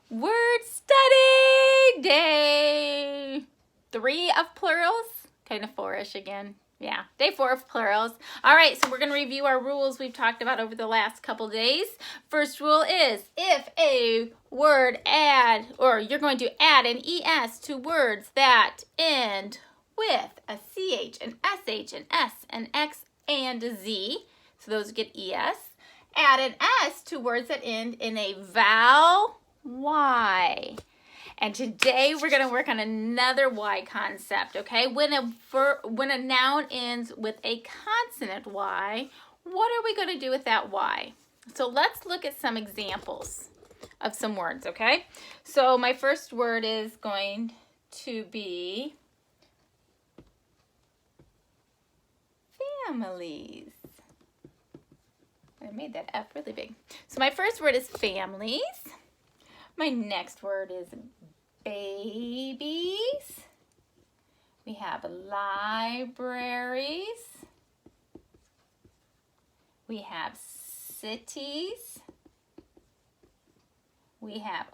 Word study day 3 of plurals, kind of 4-ish again. Yeah, day 4 of plurals. All right, so we're going to review our rules we've talked about over the last couple days. First rule is if a word you're going to add an ES to words that end with a CH, an SH, an S, an X, and a Z. So those get ES. Add an S to words that end in a vowel Y. And today we're going to work on another Y concept, okay? When a noun ends with a consonant Y, what are we going to do with that Y? So let's look at some examples of some words, okay? So my first word is going to be families. I made that F really big. So my first word is families. My next word is babies. We have libraries. We have cities. We have,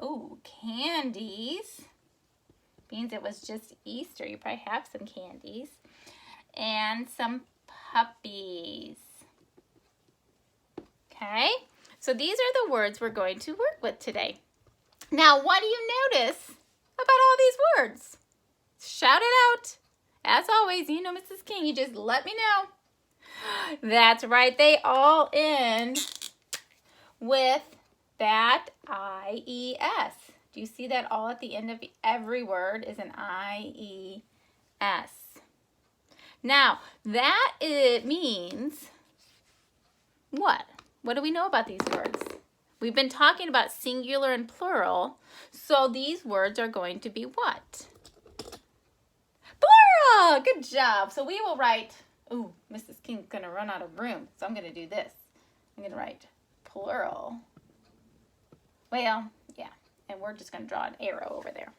candies. Means it was just Easter. You probably have some candies. And some puppies. Okay, so these are the words we're going to work with today. Now, what do you notice about all these words? Shout it out. As always, you know Mrs. King, you just let me know. That's right, they all end with that IES. Do you see that all at the end of every word is an IES? Now, that means what? What do we know about these words? We've been talking about singular and plural, so these words are going to be what? Plural! Good job. So we will write, Mrs. King's going to run out of room, so I'm going to do this. I'm going to write plural. Well, yeah, and we're just going to draw an arrow over there.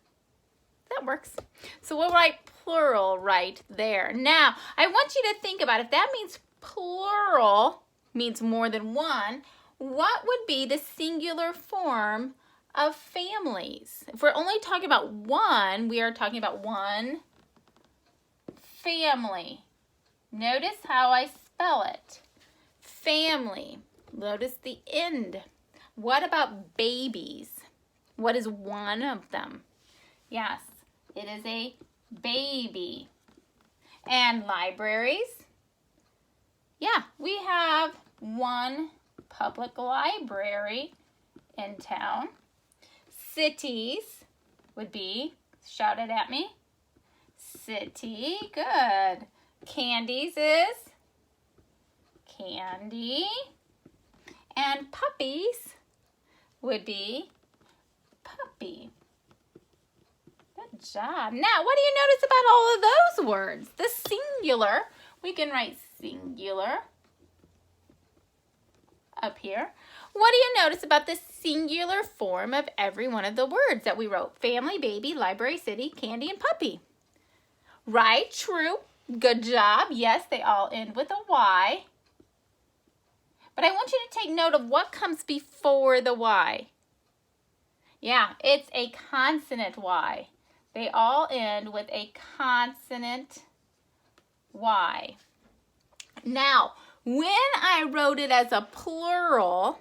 That works. So we'll write plural right there. Now, I want you to think about if that means plural means more than one, what would be the singular form of families? If we're only talking about one, we are talking about one family. Notice how I spell it. Family. Notice the end. What about babies? What is one of them? Yes, it is a baby. And libraries? Yeah, we have one public library in town. Cities would be, shout it at me. City, good. Candies is candy. And puppies would be puppy. Good job. Now, what do you notice about all of those words? The singular, we can write singular up here. What do you notice about the singular form of every one of the words that we wrote? Family, baby, library, city, candy, and puppy. Right, true. Good job. Yes, they all end with a Y. But I want you to take note of what comes before the Y. Yeah, it's a consonant Y. They all end with a consonant Y. Now, when I wrote it as a plural,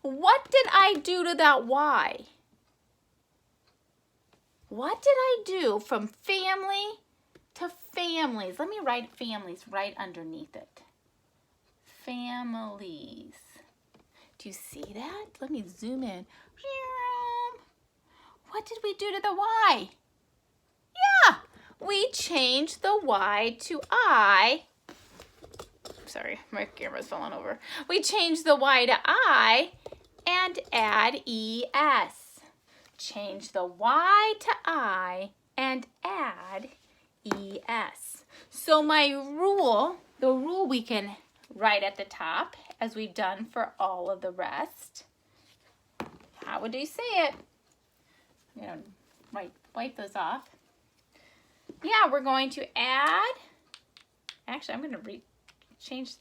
what did I do to that Y? What did I do from family to families? Let me write families right underneath it. Families. Do you see that? Let me zoom in. What did we do to the Y? Yeah, we changed the Y to I. Sorry, my camera's falling over. We changed the Y to I and add ES. Change the Y to I and add ES. So my rule, the rule we can write at the top as we've done for all of the rest. How would you say it? I'm going to wipe those off. Yeah, we're going to add, actually I'm going to change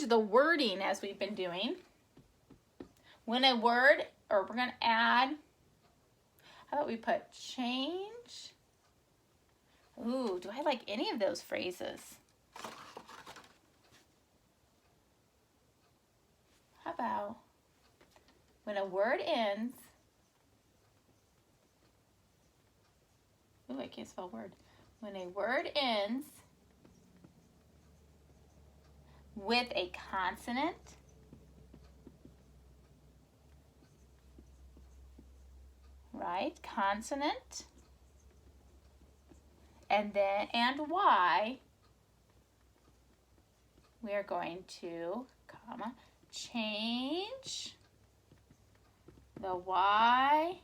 the wording as we've been doing. When a word, or we're going to add, how about we put change? Ooh, do I like any of those phrases? How about when a word ends, ooh, I can't spell word. When a word ends with a consonant, right? Consonant, and then, and Y, we are going to, comma, change the Y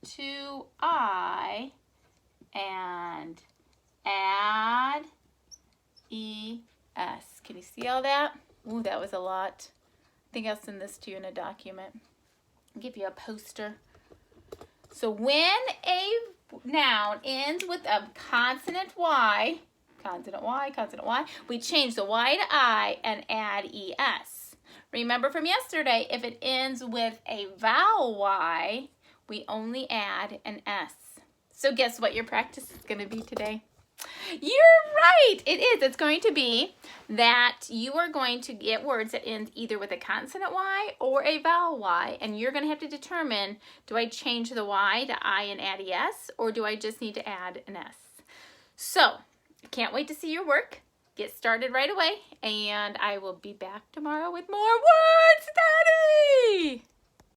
to I and add ES. Can you see all that? Ooh, that was a lot. I think I'll send this to you in a document. I'll give you a poster. So when a noun ends with a consonant Y, we change the Y to I and add ES. Remember from yesterday, if it ends with a vowel Y, we only add an S. So guess what your practice is going to be today? You're right, it is. It's going to be that you are going to get words that end either with a consonant Y or a vowel Y, and you're going to have to determine, do I change the Y to I and add ES, or do I just need to add an S? So, can't wait to see your work. Get started right away, and I will be back tomorrow with more word study.